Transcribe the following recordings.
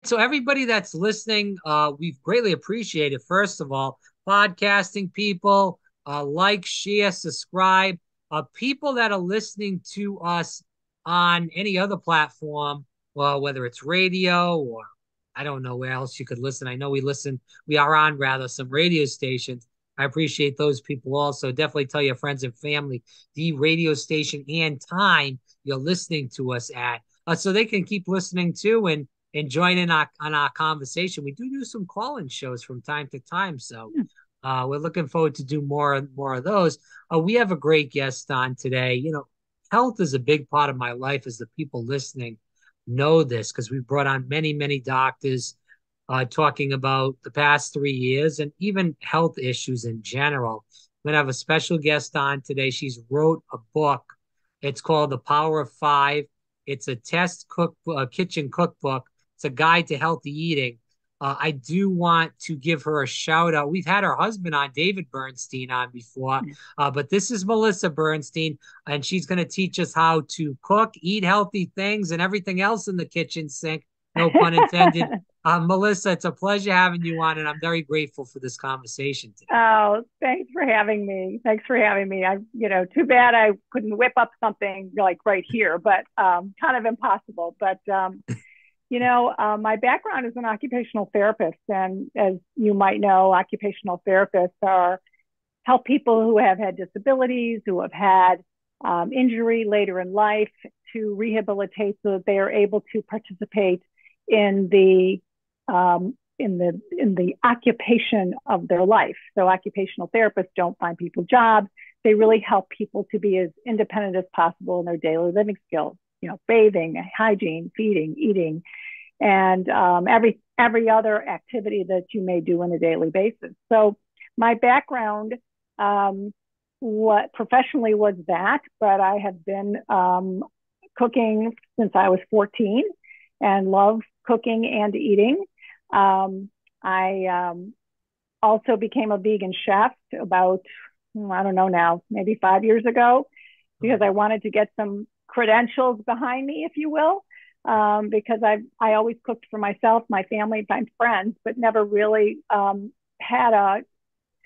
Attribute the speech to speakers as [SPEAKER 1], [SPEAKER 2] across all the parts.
[SPEAKER 1] So everybody that's listening, we've greatly appreciated. First of all, podcasting people, like, share, subscribe. People that are listening to us on any other platform, well, whether it's radio or I don't know where else you could listen. I know we are on rather some radio stations. I appreciate those people also. Definitely tell your friends and family the radio station and time you're listening to us at, so they can keep listening too and join in on our conversation. We do some call-in shows from time to time, so we're looking forward to do more of those. We have a great guest on today. Health is a big part of my life, as the people listening know this, because we've brought on many doctors talking about the past 3 years and even health issues in general. We're gonna have a special guest on today. She's wrote a book. It's called The Power of Five. It's a kitchen cookbook. It's a guide to healthy eating. I do want to give her a shout out. We've had her husband on, David Bernstein, on before, but this is Melissa Bernstein, and she's going to teach us how to cook, eat healthy things, and everything else in the kitchen sink. No pun intended. Melissa, it's a pleasure having you on, and I'm very grateful for this conversation today.
[SPEAKER 2] Oh, thanks for having me. Thanks for having me. Too bad I couldn't whip up something like right here, but kind of impossible. But my background is an occupational therapist, and as you might know, occupational therapists are help people who have had disabilities, who have had injury later in life, to rehabilitate so that they are able to participate in the in the occupation of their life. So occupational therapists don't find people jobs. They really help people to be as independent as possible in their daily living skills, bathing, hygiene, feeding, eating, and every other activity that you may do on a daily basis. So my background, what professionally was that, but I have been cooking since I was 14 and love cooking and eating. I also became a vegan chef about, I don't know now, maybe 5 years ago, because I wanted to get some credentials behind me, if you will, because I always cooked for myself, my family, my friends, but never really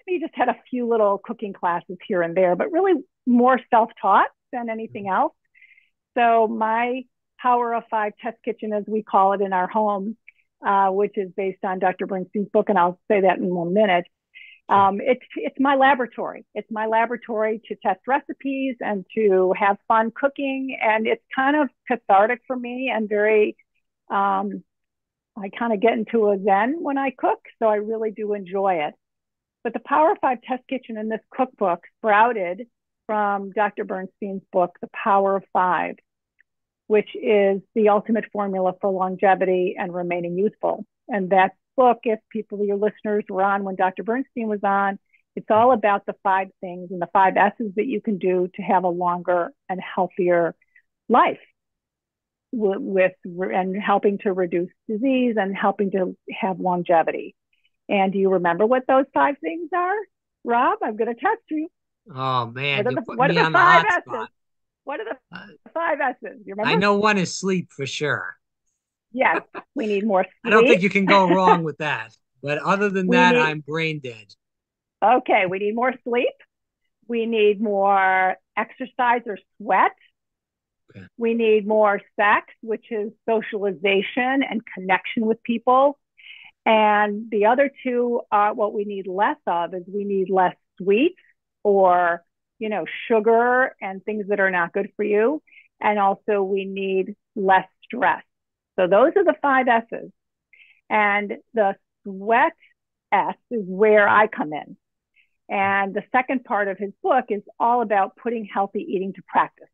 [SPEAKER 2] we just had a few little cooking classes here and there, but really more self-taught than anything else. So my Power of Five test kitchen, as we call it in our home, which is based on Dr. Bernstein's book, and I'll say that in 1 minute. It's my laboratory. It's my laboratory to test recipes and to have fun cooking, and it's kind of cathartic for me and very. I kind of get into a zen when I cook, so I really do enjoy it. But the Power of Five test kitchen in this cookbook sprouted from Dr. Bernstein's book, The Power of Five, which is the ultimate formula for longevity and remaining youthful. And that book, if people, your listeners, were on when Dr. Bernstein was on, it's all about the 5 things and the 5 S's that you can do to have a longer and healthier life, and helping to reduce disease and helping to have longevity. And do you remember what those 5 things are, Rob? I'm going to test you.
[SPEAKER 1] Oh man, you put
[SPEAKER 2] What are
[SPEAKER 1] me
[SPEAKER 2] the
[SPEAKER 1] on the
[SPEAKER 2] five
[SPEAKER 1] hot
[SPEAKER 2] S's?
[SPEAKER 1] spot.
[SPEAKER 2] What are the
[SPEAKER 1] Uh,
[SPEAKER 2] 5 S's? You
[SPEAKER 1] I
[SPEAKER 2] remember?
[SPEAKER 1] know one is sleep for sure.
[SPEAKER 2] Yes, we need more
[SPEAKER 1] I don't
[SPEAKER 2] sleep.
[SPEAKER 1] think you can go wrong with that. But other than
[SPEAKER 2] We
[SPEAKER 1] that,
[SPEAKER 2] need,
[SPEAKER 1] I'm brain dead.
[SPEAKER 2] okay, we need more sleep. We need more exercise or sweat.
[SPEAKER 1] Okay.
[SPEAKER 2] We need more sex, which is socialization and connection with people. And the other two are what we need less of is we need less sweets or, sugar and things that are not good for you. And also we need less stress. So those are the 5 S's. And the sweat S is where I come in. And the second part of his book is all about putting healthy eating to practice.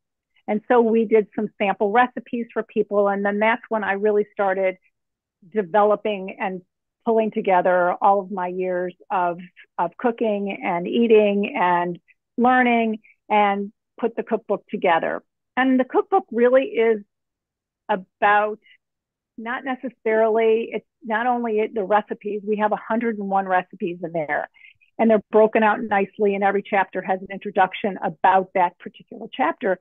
[SPEAKER 2] And so we did some sample recipes for people. And then that's when I really started developing and pulling together all of my years of cooking and eating and learning and put the cookbook together. And the cookbook really is about not necessarily, it's not only the recipes, we have 101 recipes in there. And they're broken out nicely, and every chapter has an introduction about that particular chapter.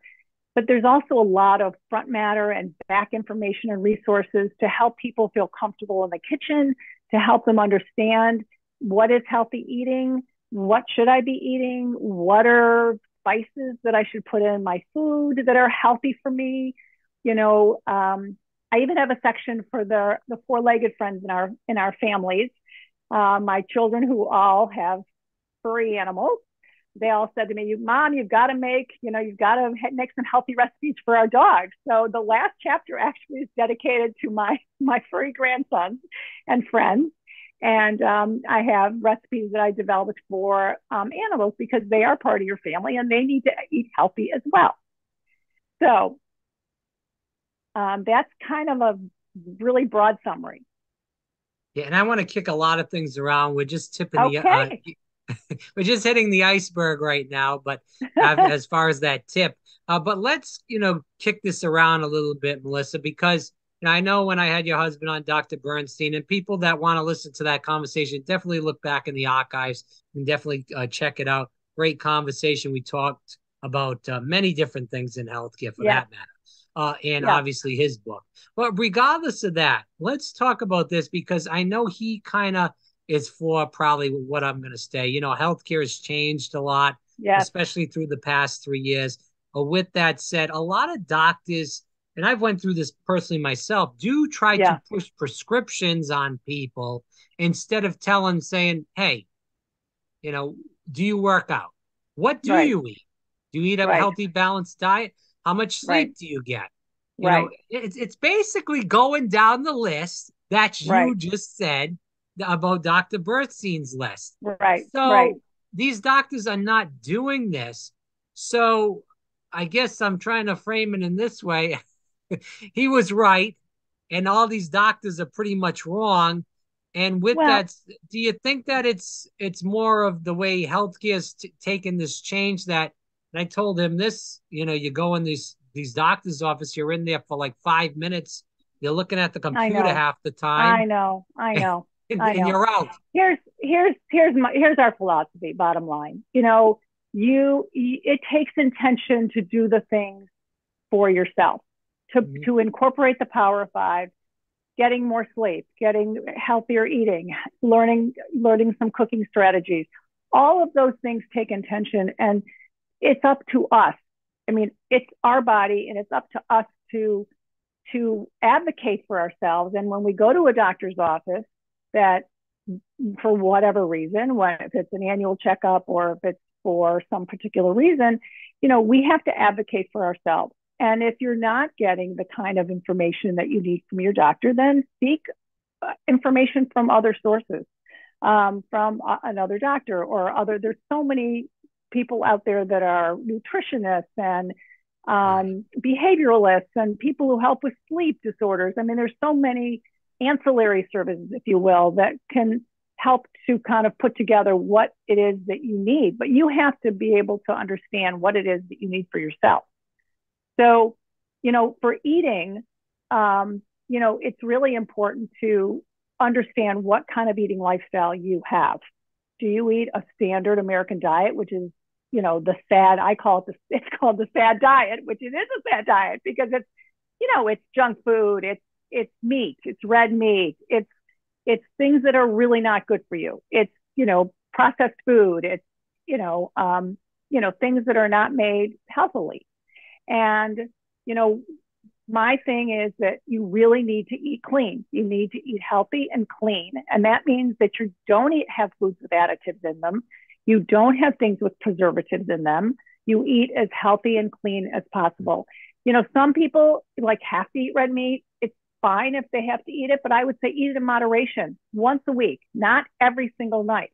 [SPEAKER 2] but there's also a lot of front matter and back information and resources to help people feel comfortable in the kitchen, to help them understand what is healthy eating, what should I be eating, what are spices that I should put in my food that are healthy for me. You know, I even have a section for the four-legged friends in our families. My children, who all have furry animals, they all said to me, Mom, you've got to you've got to make some healthy recipes for our dogs. So the last chapter actually is dedicated to my furry grandsons and friends. And I have recipes that I developed for animals because they are part of your family and they need to eat healthy as well. So that's kind of a really broad summary.
[SPEAKER 1] Yeah, and I want to kick a lot of things around. We're just tipping the
[SPEAKER 2] Okay.
[SPEAKER 1] we're just hitting the iceberg right now, but as far as that tip, but let's, kick this around a little bit, Melissa, because I know when I had your husband on, Dr. Bernstein, and people that want to listen to that conversation, definitely look back in the archives and definitely check it out. Great conversation. We talked about many different things in healthcare for
[SPEAKER 2] Yeah.
[SPEAKER 1] that matter. And
[SPEAKER 2] Yeah.
[SPEAKER 1] obviously his book. But regardless of that, let's talk about this because I know he kind of is for probably what I'm going to say. Healthcare has changed a lot,
[SPEAKER 2] Yes.
[SPEAKER 1] especially through the past 3 years. With that said, a lot of doctors, and I've went through this personally myself, do try to
[SPEAKER 2] Yeah.
[SPEAKER 1] push prescriptions on people instead of saying, hey, do you work out? What do
[SPEAKER 2] Right.
[SPEAKER 1] you eat? Do you eat a
[SPEAKER 2] Right.
[SPEAKER 1] healthy, balanced diet? How much
[SPEAKER 2] Right.
[SPEAKER 1] sleep do you get?
[SPEAKER 2] Right.
[SPEAKER 1] It's basically going down the list that you
[SPEAKER 2] Right.
[SPEAKER 1] just said about Dr. Bernstein's list.
[SPEAKER 2] Right. Right.
[SPEAKER 1] So these doctors are not doing this. So I guess I'm trying to frame it in this way. He was right, and all these doctors are pretty much wrong. And with
[SPEAKER 2] Well,
[SPEAKER 1] that, do you think that it's more of the way healthcare is taken this change that? And I told him this, you go in these doctors' office, you're in there for like 5 minutes, you're looking at the
[SPEAKER 2] I
[SPEAKER 1] computer
[SPEAKER 2] know.
[SPEAKER 1] half the
[SPEAKER 2] I
[SPEAKER 1] time,
[SPEAKER 2] know. I
[SPEAKER 1] and,
[SPEAKER 2] know. I
[SPEAKER 1] and
[SPEAKER 2] know.
[SPEAKER 1] you're out.
[SPEAKER 2] Here's our philosophy. Bottom line, it takes intention to do the things for yourself,
[SPEAKER 1] Mhm.
[SPEAKER 2] to incorporate the power of five, getting more sleep, getting healthier eating, learning some cooking strategies. All of those things take intention, and it's up to us. I mean, it's our body, and it's up to us to advocate for ourselves. And when we go to a doctor's office, that for whatever reason, if it's an annual checkup or if it's for some particular reason, we have to advocate for ourselves. And if you're not getting the kind of information that you need from your doctor, then seek information from other sources, from another doctor or other. There's so many people out there that are nutritionists and
[SPEAKER 1] Right.
[SPEAKER 2] behavioralists and people who help with sleep disorders. I mean, there's so many ancillary services, if you will, that can help to kind of put together what it is that you need. But you have to be able to understand what it is that you need for yourself. So, for eating, it's really important to understand what kind of eating lifestyle you have. Do you eat a standard American diet, which is, the sad, I call it it's called the sad diet, which it is a sad diet because it's junk food, it's meat, it's red meat, it's things that are really not good for you. It's, processed food. It's, things that are not made healthily. And, you know, my thing is that you really need to eat clean. You need to eat healthy and clean. And that means that you don't have foods with additives in them. You don't have things with preservatives in them. You eat as healthy and clean as possible. Some people have to eat red meat. It's fine if they have to eat it, but I would say eat it in moderation, once a week, not every single night.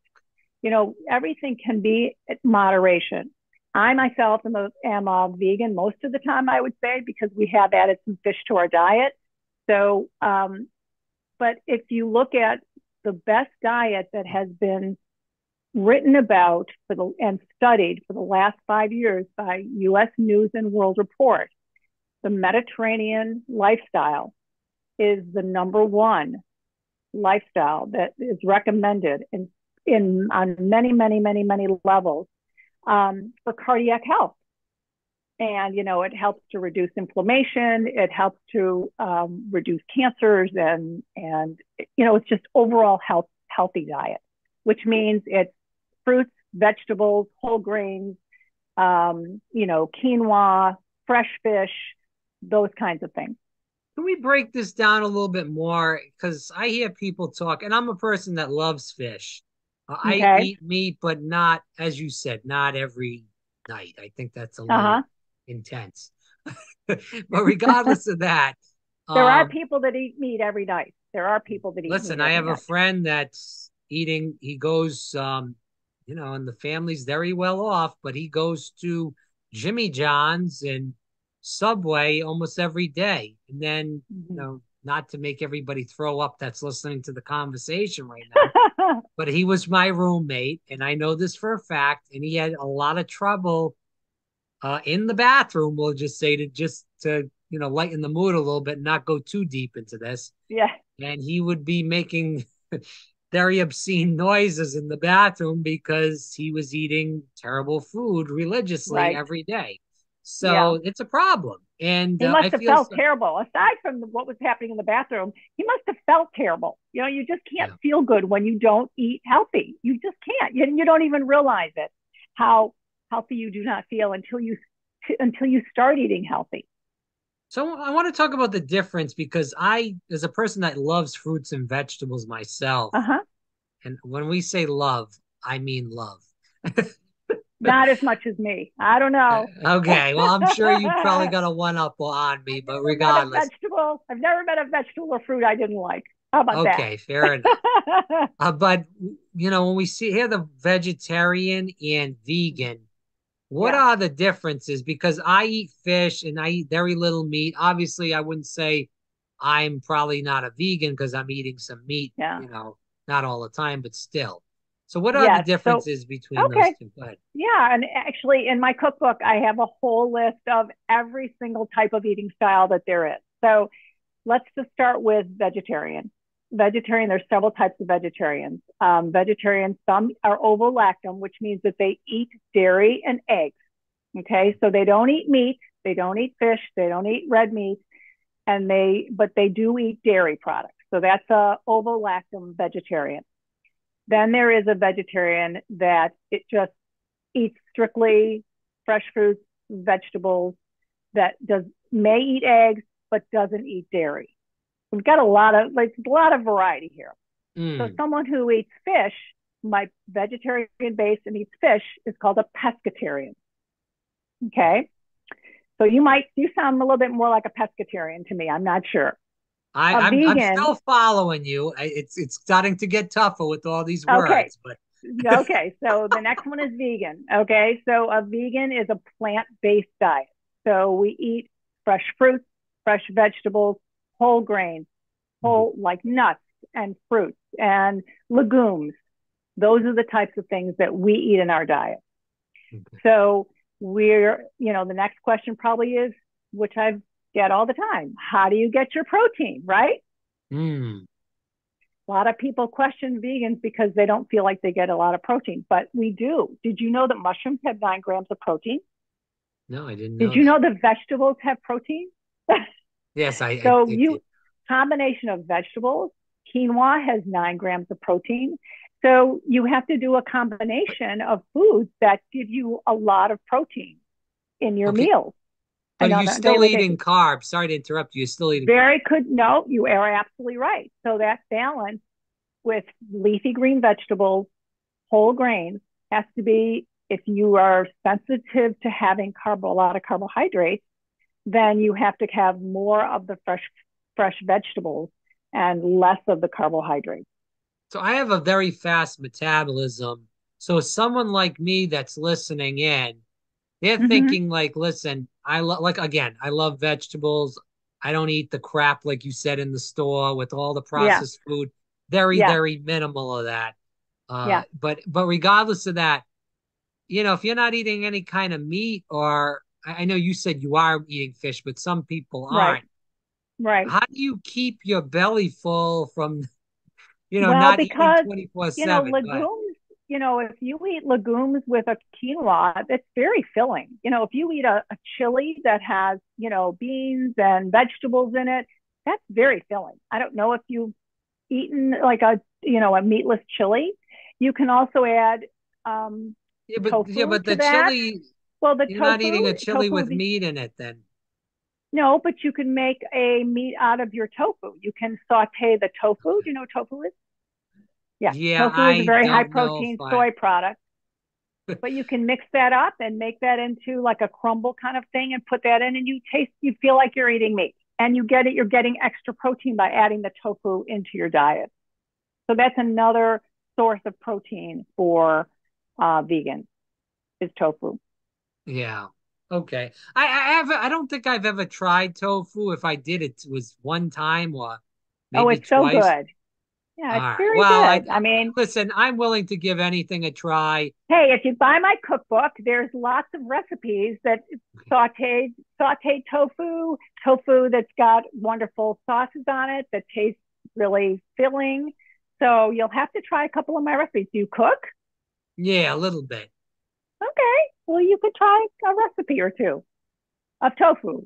[SPEAKER 2] Everything can be at moderation. I myself am a vegan most of the time, I would say, because we have added some fish to our diet. So, but if you look at the best diet that has been written about and studied for the last 5 years by U.S. News and World Report, the Mediterranean lifestyle is the number one lifestyle that is recommended on many, many, many, many levels for cardiac health. And, it helps to reduce inflammation. It helps to reduce cancers it's just overall healthy diet, which means it's fruits, vegetables, whole grains, quinoa, fresh fish, those kinds of things.
[SPEAKER 1] Can we break this down a little bit more? Because I hear people talk, and I'm a person that loves fish. I
[SPEAKER 2] Okay.
[SPEAKER 1] eat meat, but not, as you said, not every night. I think that's a little
[SPEAKER 2] Uh-huh.
[SPEAKER 1] intense. But regardless of that,
[SPEAKER 2] There are
[SPEAKER 1] um,
[SPEAKER 2] people that eat meat every night. There are people that eat
[SPEAKER 1] listen,
[SPEAKER 2] meat
[SPEAKER 1] I
[SPEAKER 2] every
[SPEAKER 1] have a
[SPEAKER 2] night.
[SPEAKER 1] friend that's eating, he goes, and the family's very well off, but he goes to Jimmy John's and Subway almost every day. And then,
[SPEAKER 2] Mm-hmm.
[SPEAKER 1] not to make everybody throw up that's listening to the conversation right now, but he was my roommate, and I know this for a fact, and he had a lot of trouble in the bathroom, we'll just say, to lighten the mood a little bit and not go too deep into this.
[SPEAKER 2] Yeah.
[SPEAKER 1] And he would be making very obscene noises in the bathroom because he was eating terrible food religiously
[SPEAKER 2] Right.
[SPEAKER 1] every day.
[SPEAKER 2] Yeah.
[SPEAKER 1] So it's a problem. And
[SPEAKER 2] He must
[SPEAKER 1] I
[SPEAKER 2] have
[SPEAKER 1] feel
[SPEAKER 2] felt
[SPEAKER 1] so,
[SPEAKER 2] terrible. Aside from what was happening in the bathroom, he must have felt terrible. You just can't
[SPEAKER 1] yeah.
[SPEAKER 2] feel good when you don't eat healthy. You just can't. You don't even realize it, how healthy you do not feel until you start eating healthy.
[SPEAKER 1] So I want to talk about the difference because as a person that loves fruits and vegetables myself,
[SPEAKER 2] Uh-huh.
[SPEAKER 1] and when we say love, I mean love.
[SPEAKER 2] Not as much as me. I don't know.
[SPEAKER 1] Okay, well, I'm sure you probably got a one up on me, but regardless,
[SPEAKER 2] I've never met a vegetable or fruit I didn't like. How about that?
[SPEAKER 1] okay, fair enough. But when we see here the vegetarian and vegan, what
[SPEAKER 2] Yeah.
[SPEAKER 1] are the differences? Because I eat fish and I eat very little meat. Obviously, I wouldn't say I'm probably not a vegan because I'm eating some meat,
[SPEAKER 2] Yeah.
[SPEAKER 1] not all the time, but still. So what are the
[SPEAKER 2] Yes. So,
[SPEAKER 1] differences between those
[SPEAKER 2] okay.
[SPEAKER 1] two? Go ahead.
[SPEAKER 2] Yeah, and actually, in my cookbook, I have a whole list of every single type of eating style that there is. So let's just start with vegetarian. Vegetarian, there's several types of vegetarians. Vegetarians, some are ovo-lactam, which means that they eat dairy and eggs. Okay, so they don't eat meat, they don't eat fish, they don't eat red meat, but they do eat dairy products. So that's a ovo-lactam vegetarian. Then there is a vegetarian that it just eats strictly fresh fruits, vegetables, that does may eat eggs but doesn't eat dairy. We've got a lot of variety here. So
[SPEAKER 1] Mm.
[SPEAKER 2] someone who eats fish, my vegetarian base and eats fish, is called a pescatarian. Okay. So you sound a little bit more like a pescatarian to me. I'm not sure. A
[SPEAKER 1] I'm
[SPEAKER 2] vegan,
[SPEAKER 1] still following you. It's starting to get tougher with all these
[SPEAKER 2] okay.
[SPEAKER 1] words, but
[SPEAKER 2] Okay, so the next one is vegan. Okay, so a vegan is a plant-based diet. So we eat fresh fruits, fresh vegetables, whole grains,
[SPEAKER 1] Mhm.
[SPEAKER 2] whole like nuts and fruits and legumes. Those are the types of things that we eat in our diet.
[SPEAKER 1] Okay.
[SPEAKER 2] So the next question probably is, which I get all the time, how do you get your protein, right?
[SPEAKER 1] Mm.
[SPEAKER 2] A lot of people question vegans because they don't feel like they get a lot of protein, but we do. Did you know that mushrooms have 9 grams of protein?
[SPEAKER 1] No, I didn't
[SPEAKER 2] Did
[SPEAKER 1] know
[SPEAKER 2] you
[SPEAKER 1] that.
[SPEAKER 2] know that vegetables have protein?
[SPEAKER 1] Yes,
[SPEAKER 2] So
[SPEAKER 1] I did.
[SPEAKER 2] combination of vegetables, quinoa has 9 grams of protein. So you have to do a combination of foods that give you a lot of protein in your
[SPEAKER 1] Okay,
[SPEAKER 2] meals
[SPEAKER 1] but
[SPEAKER 2] and
[SPEAKER 1] are
[SPEAKER 2] on
[SPEAKER 1] you
[SPEAKER 2] a
[SPEAKER 1] still
[SPEAKER 2] daily
[SPEAKER 1] eating
[SPEAKER 2] basis.
[SPEAKER 1] carbs? Sorry to interrupt you. You're still eating carbs.
[SPEAKER 2] Very good. No, you are absolutely right. So that balance with leafy green vegetables, whole grains has to be, if you are sensitive to having a lot of carbohydrates, then you have to have more of the fresh vegetables and less of the carbohydrates.
[SPEAKER 1] So I have a very fast metabolism. So someone like me that's listening in, they're
[SPEAKER 2] Mm-hmm.
[SPEAKER 1] thinking like, listen, like again, I love vegetables. I don't eat the crap like you said in the store with all the
[SPEAKER 2] Yeah.
[SPEAKER 1] processed food. Very,
[SPEAKER 2] Yeah.
[SPEAKER 1] very minimal of that.
[SPEAKER 2] Yeah.
[SPEAKER 1] But regardless of that, if you're not eating any kind of meat, or I know you said you are eating fish, but some people
[SPEAKER 2] Right.
[SPEAKER 1] aren't.
[SPEAKER 2] Right.
[SPEAKER 1] How do you keep your belly full from,
[SPEAKER 2] Well,
[SPEAKER 1] not eating
[SPEAKER 2] because
[SPEAKER 1] 24/7? Go ahead.
[SPEAKER 2] legumes. if you eat legumes with a quinoa, it's very filling. If you eat a chili that has, beans and vegetables in it, that's very filling. I don't know if you've eaten like a meatless chili. You can also add
[SPEAKER 1] Yeah,
[SPEAKER 2] tofu
[SPEAKER 1] but
[SPEAKER 2] to
[SPEAKER 1] the
[SPEAKER 2] that.
[SPEAKER 1] chili,
[SPEAKER 2] Well, the
[SPEAKER 1] you're not
[SPEAKER 2] tofu,
[SPEAKER 1] eating a chili
[SPEAKER 2] tofu,
[SPEAKER 1] with meat in it then.
[SPEAKER 2] no, but you can make a meat out of your tofu. You can saute the tofu. Do you know what tofu is? Yeah,
[SPEAKER 1] Yeah,
[SPEAKER 2] tofu is a
[SPEAKER 1] I
[SPEAKER 2] very high
[SPEAKER 1] don't know if
[SPEAKER 2] protein
[SPEAKER 1] I.
[SPEAKER 2] soy product, but you can mix that up and make that into like a crumble kind of thing and put that in, and you feel like you're eating meat, and you're getting extra protein by adding the tofu into your diet. So that's another source of protein for vegans is tofu.
[SPEAKER 1] Yeah. Okay. I don't think I've ever tried tofu. If I did, it was one time or
[SPEAKER 2] Oh,
[SPEAKER 1] maybe
[SPEAKER 2] it's so
[SPEAKER 1] twice.
[SPEAKER 2] good. Yeah,
[SPEAKER 1] All
[SPEAKER 2] it's
[SPEAKER 1] right.
[SPEAKER 2] very
[SPEAKER 1] Well,
[SPEAKER 2] good. I mean,
[SPEAKER 1] listen, I'm willing to give anything a try.
[SPEAKER 2] hey, if you buy my cookbook, there's lots of recipes that sauteed tofu that's got wonderful sauces on it that taste really filling. So you'll have to try a couple of my recipes. Do you cook?
[SPEAKER 1] Yeah, a little bit.
[SPEAKER 2] Okay. Well, you could try a recipe or two of tofu.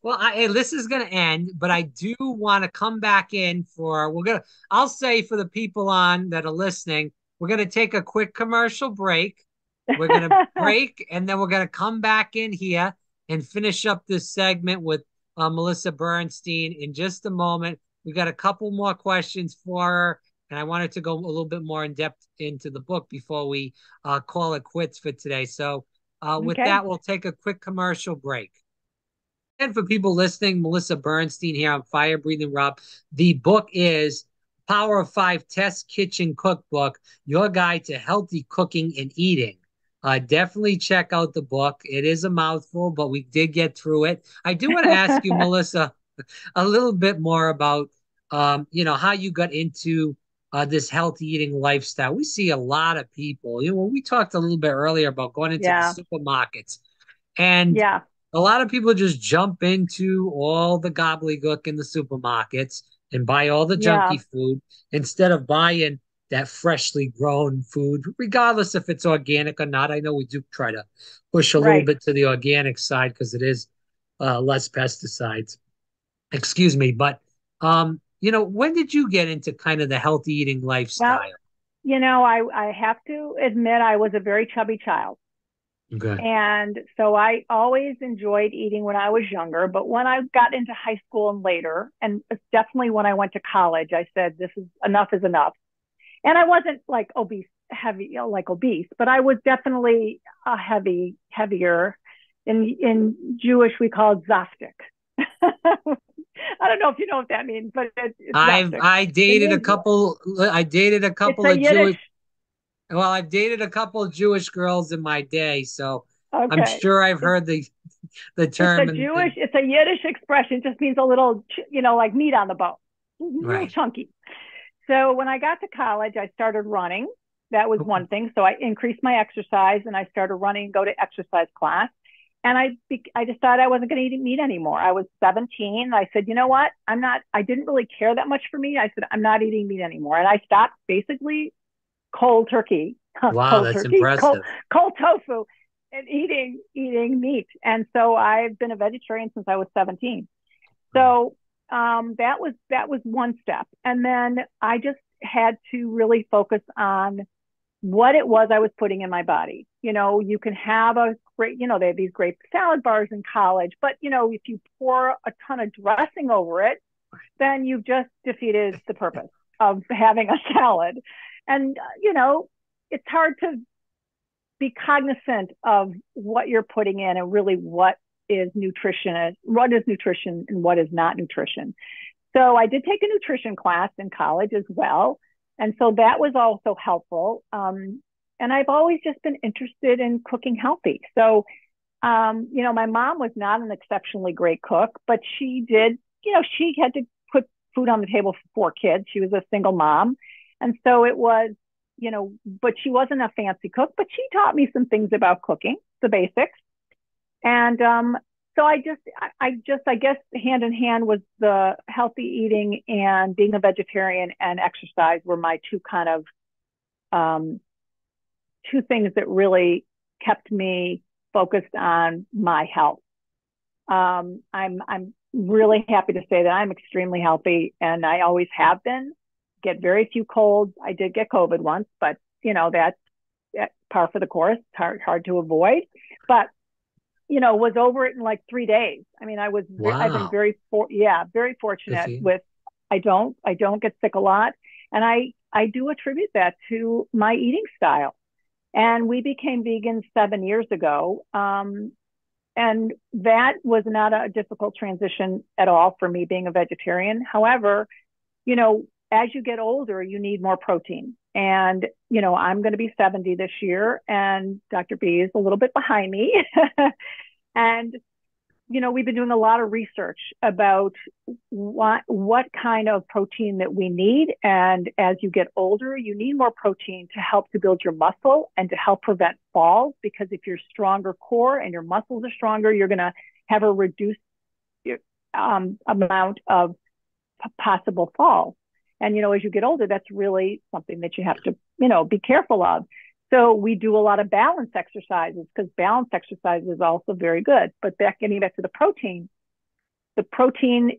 [SPEAKER 1] Well, hey, this is going to end, but I do want to come back in for I'll say for the people on that are listening, we're going to take a quick commercial break. We're going to break and then we're going to come back in here and finish up this segment with Melissa Bernstein in just a moment. We got a couple more questions for her, and I wanted to go a little bit more in depth into the book before we call it quits for today. So, with
[SPEAKER 2] Okay.
[SPEAKER 1] that, we'll take a quick commercial break. And for people listening, Melissa Bernstein here on Fire Breathing Rob. The book is Power of Five Test Kitchen Cookbook, your guide to healthy cooking and eating. Definitely check out the book. It is a mouthful, but we did get through it. I do want to ask you, Melissa, a little bit more about, how you got into this healthy eating lifestyle. We see a lot of people. When we talked a little bit earlier about going into the
[SPEAKER 2] Yeah.
[SPEAKER 1] supermarkets, and
[SPEAKER 2] Yeah.
[SPEAKER 1] a lot of people just jump into all the gobbledygook in the supermarkets and buy all the
[SPEAKER 2] Yeah.
[SPEAKER 1] junky food instead of buying that freshly grown food, regardless if it's organic or not. I know we do try to push a little
[SPEAKER 2] Right.
[SPEAKER 1] bit to the organic side because it is less pesticides. Excuse me, but when did you get into kind of the healthy eating
[SPEAKER 2] Well,
[SPEAKER 1] lifestyle?
[SPEAKER 2] I have to admit I was a very chubby child.
[SPEAKER 1] Okay.
[SPEAKER 2] And so I always enjoyed eating when I was younger. But when I got into high school and later, and definitely when I went to college, I said, this is enough. And I wasn't like heavy, like obese, but I was definitely a heavier. In Jewish, we call it zaftig. I don't know if you know what that means, but it's
[SPEAKER 1] I've
[SPEAKER 2] zaftig.
[SPEAKER 1] I
[SPEAKER 2] It
[SPEAKER 1] dated a
[SPEAKER 2] means
[SPEAKER 1] couple I dated a
[SPEAKER 2] it's
[SPEAKER 1] couple
[SPEAKER 2] a
[SPEAKER 1] of
[SPEAKER 2] Yiddish.
[SPEAKER 1] Jewish Well, I've dated a couple of Jewish girls in my day, so I'm
[SPEAKER 2] Okay.
[SPEAKER 1] sure I've
[SPEAKER 2] It's
[SPEAKER 1] heard the term and
[SPEAKER 2] It's a Yiddish expression. It just means a little, like meat on the bone, a little
[SPEAKER 1] right.
[SPEAKER 2] chunky. So when I got to college, I started running. That was
[SPEAKER 1] Okay.
[SPEAKER 2] one thing. So I increased my exercise and I started running and go to exercise class. And I decided I wasn't going to eat meat anymore. I was 17. I said, you know what? I didn't really care that much for meat. I said, I'm not eating meat anymore. And I stopped basically cold turkey,
[SPEAKER 1] Wow,
[SPEAKER 2] cold
[SPEAKER 1] that's
[SPEAKER 2] turkey,
[SPEAKER 1] impressive.
[SPEAKER 2] cold tofu, and eating meat. And so I've been a vegetarian since I was 17. So that was one step, and then I just had to really focus on what it was I was putting in my body. You can have a great, they have these great salad bars in college, but if you pour a ton of dressing over it, then you've just defeated the purpose of having a salad. And it's hard to be cognizant of what you're putting in and really what is nutrition and what is not nutrition. So I did take a nutrition class in college as well. And so that was also helpful. And I've always just been interested in cooking healthy. So, my mom was not an exceptionally great cook, but she did, she had to put food on the table for four kids. She was a single mom. And so it was, but she wasn't a fancy cook, but she taught me some things about cooking, the basics. And so I guess hand in hand was the healthy eating and being a vegetarian and exercise were my two kind of um, two things that really kept me focused on my health. I'm really happy to say that I'm extremely healthy, and I always have been. Get very few colds. I did get COVID once, but that's par for the course. Hard to avoid, but was over it in like 3 days. I mean, I've been
[SPEAKER 1] Wow.
[SPEAKER 2] very
[SPEAKER 1] Good for
[SPEAKER 2] fortunate
[SPEAKER 1] you.
[SPEAKER 2] with. I don't get sick a lot, and I do attribute that to my eating style. And we became vegans 7 years ago. And that was not a difficult transition at all for me being a vegetarian. However, as you get older, you need more protein. And, I'm going to be 70 this year, and Dr. B is a little bit behind me. And we've been doing a lot of research about what kind of protein that we need. And as you get older, you need more protein to help to build your muscle and to help prevent falls. Because if you're stronger core and your muscles are stronger, you're going to have a reduced amount of possible falls. And, as you get older, that's really something that you have to, be careful of. So we do a lot of balance exercises, because balance exercise is also very good. But getting back to the protein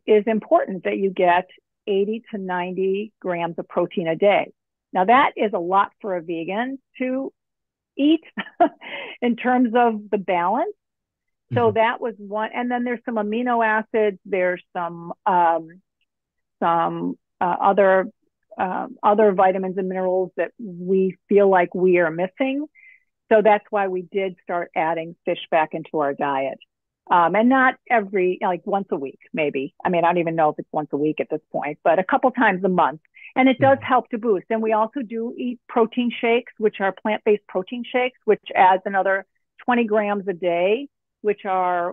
[SPEAKER 2] is important that you get 80 to 90 grams of protein a day. Now that is a lot for a vegan to eat in terms of the balance. So
[SPEAKER 1] Mhm.
[SPEAKER 2] that was one. And then there's some amino acids. There's some other vitamins and minerals that we feel like we are missing. So that's why we did start adding fish back into our diet. And not like once a week, maybe. I mean, I don't even know if it's once a week at this point, but a couple times a month. And it does
[SPEAKER 1] Mhm.
[SPEAKER 2] help to boost. And we also do eat protein shakes, which are plant-based protein shakes, which adds another 20 grams a day, which are,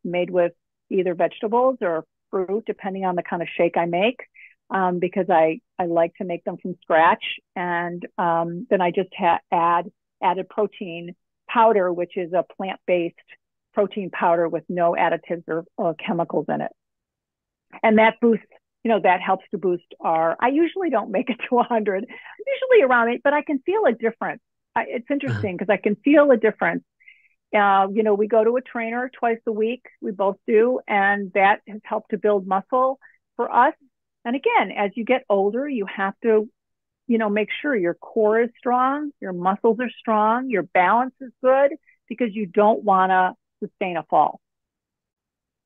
[SPEAKER 2] made with either vegetables or fruit, depending on the kind of shake I make. Because I like to make them from scratch. And then I just added protein powder, which is a plant-based protein powder with no additives or chemicals in it. And that boosts, that helps to boost I usually don't make it to 100, I'm usually around it, but I can feel a difference. It's
[SPEAKER 1] Uh-huh.
[SPEAKER 2] interesting because I can feel a difference. We go to a trainer twice a week. We both do. And that has helped to build muscle for us. And again, as you get older, you have to, make sure your core is strong, your muscles are strong, your balance is good, because you don't want to sustain a fall.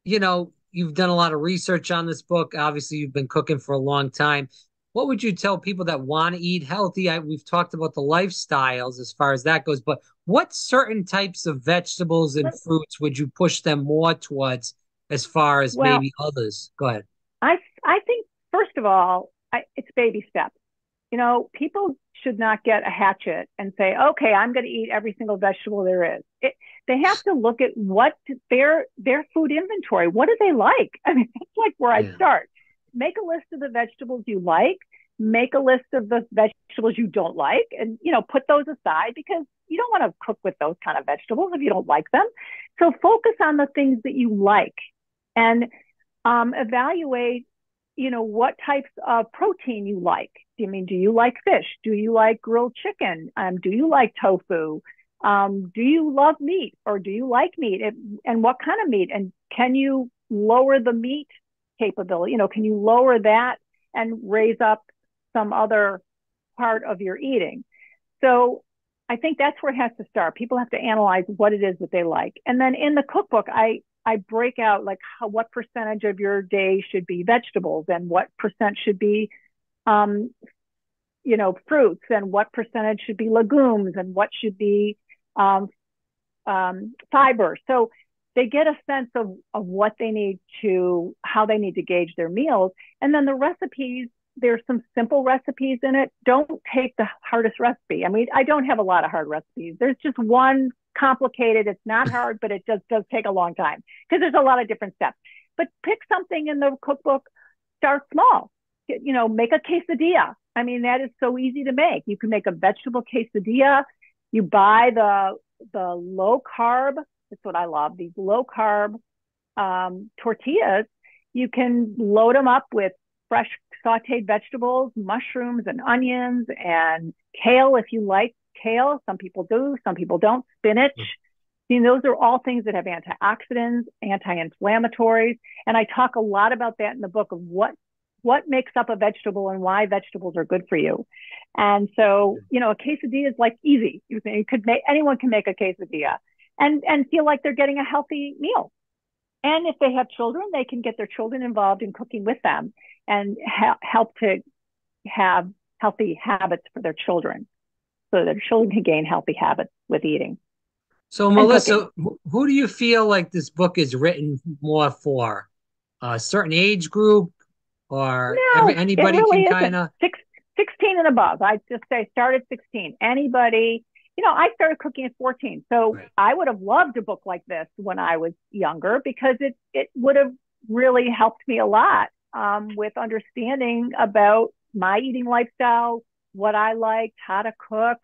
[SPEAKER 1] You've done a lot of research on this book. Obviously, you've been cooking for a long time. What would you tell people that want to eat healthy? We've talked about the lifestyles as far as that goes, but what certain types of vegetables and fruits would you push them more towards as far as
[SPEAKER 2] Well,
[SPEAKER 1] maybe others? Go ahead.
[SPEAKER 2] I think first of all, it's baby steps. People should not get a hatchet and say, okay, I'm going to eat every single vegetable there is. They have to look at what their food inventory. What do they like? I mean, that's like where I'd
[SPEAKER 1] Yeah.
[SPEAKER 2] start. Make a list of the vegetables you like. Make a list of the vegetables you don't like, and put those aside, because you don't want to cook with those kind of vegetables if you don't like them. So focus on the things that you like, and evaluate, what types of protein you like. Do you like fish? Do you like grilled chicken? Do you like tofu? Do you love meat, or do you like meat? And what kind of meat? And can you lower the meat capability? Can you lower that and raise up some other part of your eating? So I think that's where it has to start. People have to analyze what it is that they like. And then in the cookbook, I break out like what percentage of your day should be vegetables, and what percent should be, um, fruits, and what percentage should be legumes, and what should be um, fiber. So they get a sense of what they need how they need to gauge their meals. And then the recipes, there's some simple recipes in it. Don't take the hardest recipe. I mean, I don't have a lot of hard recipes. There's just one complicated. It's not hard, but it just does take a long time, because there's a lot of different steps. But pick something in the cookbook, start small. Make a quesadilla. I mean, that is so easy to make. You can make a vegetable quesadilla. You buy the low carb. That's what I love. These low carb tortillas. You can load them up with fresh sauteed vegetables, mushrooms and onions and kale if you like kale. Some people do, some people don't. Spinach. See, those are all things that have antioxidants, anti-inflammatories, and I talk a lot about that in the book of what makes up a vegetable and why vegetables are good for you. And so, a quesadilla is like easy. You could make anyone can make a quesadilla and feel like they're getting a healthy meal. And if they have children, they can get their children involved in cooking with them and help to have healthy habits for their children so their children can gain healthy habits with eating.
[SPEAKER 1] So, Melissa, who do you feel like this book is written more for? A certain age group, or
[SPEAKER 2] No, it
[SPEAKER 1] anybody
[SPEAKER 2] really
[SPEAKER 1] can kind
[SPEAKER 2] isn't.
[SPEAKER 1] of?
[SPEAKER 2] 16 and above. I just say start at 16. Anybody, I started cooking at 14. So
[SPEAKER 1] Right.
[SPEAKER 2] I would have loved a book like this when I was younger because it would have really helped me a lot with understanding about my eating lifestyle, what I liked, how to cook.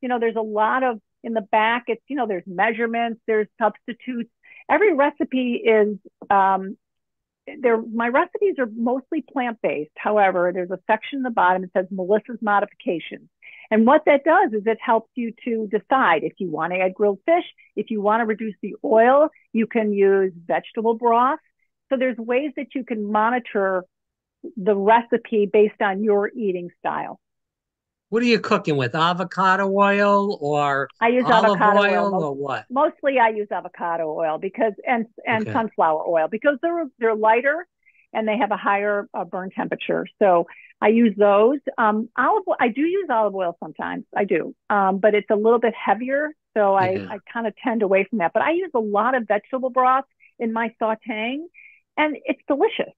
[SPEAKER 2] There's a lot of in the back. It's, there's measurements, there's substitutes. Every recipe is my recipes are mostly plant-based. However, there's a section in the bottom that says Melissa's Modifications. And what that does is it helps you to decide if you want to add grilled fish, if you want to reduce the oil, you can use vegetable broth. So there's ways that you can monitor the recipe based on your eating style.
[SPEAKER 1] What are you cooking with? Avocado oil or
[SPEAKER 2] I use
[SPEAKER 1] olive
[SPEAKER 2] avocado oil.
[SPEAKER 1] oil or what?
[SPEAKER 2] Mostly I use avocado oil because and
[SPEAKER 1] Okay.
[SPEAKER 2] sunflower oil because they're lighter and they have a higher burn temperature. So I use those. I do use olive oil sometimes. I do, but it's a little bit heavier, so
[SPEAKER 1] Yeah.
[SPEAKER 2] I kind of tend away from that. But I use a lot of vegetable broth in my sautéing, and it's delicious.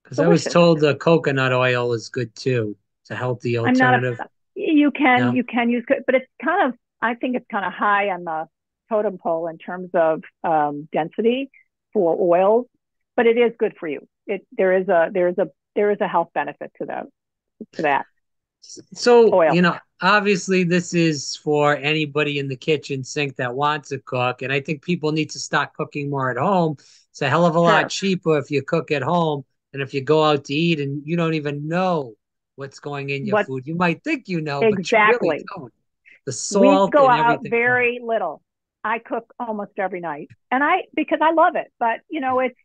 [SPEAKER 1] Because I was
[SPEAKER 2] Delicious.
[SPEAKER 1] told the coconut oil is good too. It's a healthy
[SPEAKER 2] I'm not
[SPEAKER 1] alternative.
[SPEAKER 2] a. You
[SPEAKER 1] No.
[SPEAKER 2] can use, but it's kind of. I think it's kind of high on the totem pole in terms of density for oils, but it is good for you. There is a health benefit to that
[SPEAKER 1] So,
[SPEAKER 2] oil.
[SPEAKER 1] obviously this is for anybody in the kitchen sink that wants to cook. And I think people need to start cooking more at home. It's a hell of a lot
[SPEAKER 2] Sure.
[SPEAKER 1] cheaper if you cook at home than if you go out to eat and you don't even know what's going in your
[SPEAKER 2] What
[SPEAKER 1] food. You might think you know, but you really
[SPEAKER 2] exactly?
[SPEAKER 1] don't. The
[SPEAKER 2] We
[SPEAKER 1] salt
[SPEAKER 2] go
[SPEAKER 1] and
[SPEAKER 2] out
[SPEAKER 1] everything.
[SPEAKER 2] very little. I cook almost every night, and because I love it. But it's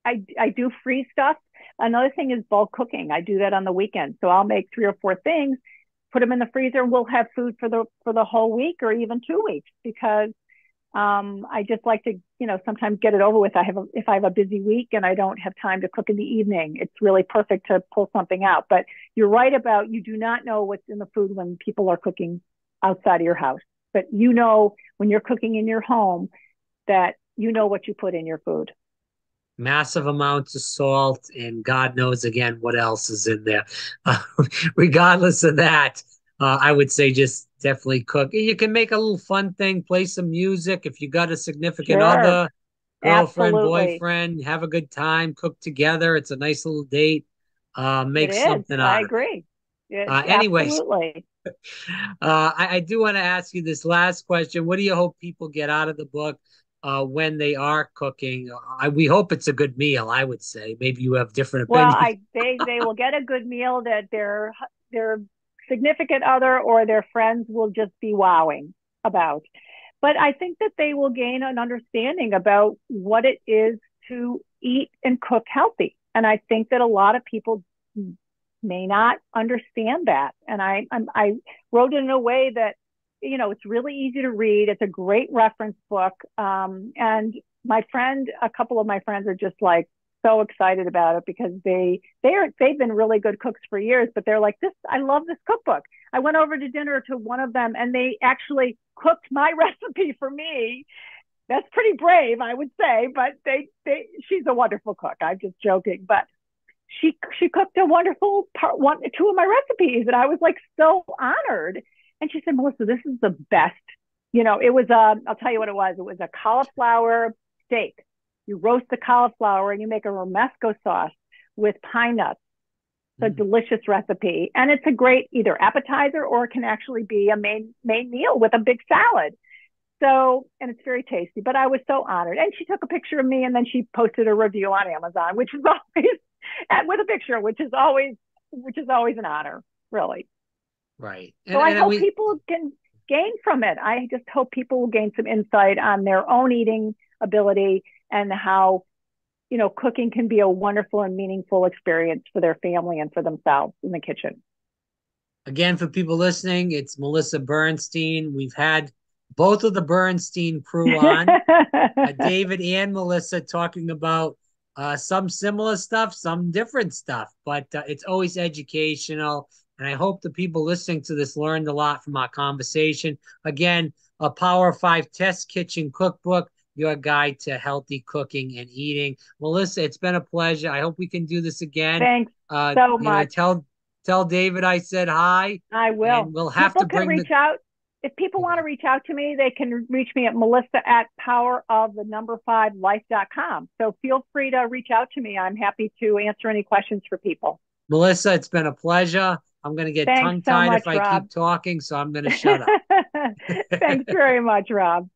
[SPEAKER 2] I do free stuff. Another thing is bulk cooking. I do that on the weekend, so I'll make 3 or 4 things, put them in the freezer, and we'll have food for the whole week or even 2 weeks because I just like to sometimes get it over with. If I have a busy week and I don't have time to cook in the evening, it's really perfect to pull something out. But you're right about you do not know what's in the food when people are cooking outside of your house, but when you're cooking in your home that what you put in your food.
[SPEAKER 1] Massive amounts of salt, and God knows again what else is in there. Uh, Regardless of that, I would say just definitely cook. You can make a little fun thing, play some music. If you got a significant
[SPEAKER 2] Sure.
[SPEAKER 1] other, girlfriend,
[SPEAKER 2] Absolutely.
[SPEAKER 1] boyfriend, have a good time, cook together. It's a nice little date.
[SPEAKER 2] It
[SPEAKER 1] Make
[SPEAKER 2] is.
[SPEAKER 1] something
[SPEAKER 2] I
[SPEAKER 1] out of it.
[SPEAKER 2] agree.
[SPEAKER 1] Anyways,
[SPEAKER 2] Absolutely.
[SPEAKER 1] I do want to ask you this last question. What do you hope people get out of the book when they are cooking? We hope it's a good meal, I would say. Maybe you have different
[SPEAKER 2] Well,
[SPEAKER 1] opinions.
[SPEAKER 2] they will get a good meal that their significant other or their friends will just be wowing about. But I think that they will gain an understanding about what it is to eat and cook healthy. And I think that a lot of people may not understand that. And I wrote it in a way that, it's really easy to read. It's a great reference book. And a couple of my friends are just like so excited about it because they've been really good cooks for years, but they're like, I love this cookbook. I went over to dinner to one of them and they actually cooked my recipe for me. That's pretty brave, I would say, but she's a wonderful cook. I'm just joking, but she cooked a wonderful two of my recipes, and I was like so honored. And she said, Melissa, this is the best. It was I'll tell you what it was. It was a cauliflower steak. You roast the cauliflower and you make a romesco sauce with pine nuts. It's a delicious recipe, and it's a great either appetizer or it can actually be a main meal with a big salad. So, and it's very tasty, but I was so honored. And she took a picture of me and then she posted a review on Amazon, which is always and with a picture, which is always an honor, really.
[SPEAKER 1] Right.
[SPEAKER 2] So I
[SPEAKER 1] And
[SPEAKER 2] hope
[SPEAKER 1] we
[SPEAKER 2] people can gain from it. I just hope people will gain some insight on their own eating ability and how, cooking can be a wonderful and meaningful experience for their family and for themselves in the kitchen.
[SPEAKER 1] again, for people listening, it's Melissa Bernstein. We've had both of the Bernstein crew on, David and Melissa, talking about some similar stuff, some different stuff, but it's always educational. And I hope the people listening to this learned a lot from our conversation. Again, a Power 5 Test Kitchen Cookbook, your guide to healthy cooking and eating. Melissa, it's been a pleasure. I hope we can do this again.
[SPEAKER 2] Thanks so much.
[SPEAKER 1] Tell David I said hi,
[SPEAKER 2] I will.
[SPEAKER 1] and we'll have
[SPEAKER 2] People
[SPEAKER 1] to
[SPEAKER 2] can
[SPEAKER 1] bring the
[SPEAKER 2] reach out. If people want to
[SPEAKER 1] okay.
[SPEAKER 2] reach out to me, they can reach me at Melissa at powerofthe5life.com. So feel free to reach out to me. I'm happy to answer any questions for people.
[SPEAKER 1] Melissa, it's been a pleasure. I'm going to get
[SPEAKER 2] Thanks
[SPEAKER 1] tongue
[SPEAKER 2] so
[SPEAKER 1] tied if
[SPEAKER 2] much,
[SPEAKER 1] I
[SPEAKER 2] Rob.
[SPEAKER 1] keep talking, so I'm going to shut up.
[SPEAKER 2] Thanks very much, Rob.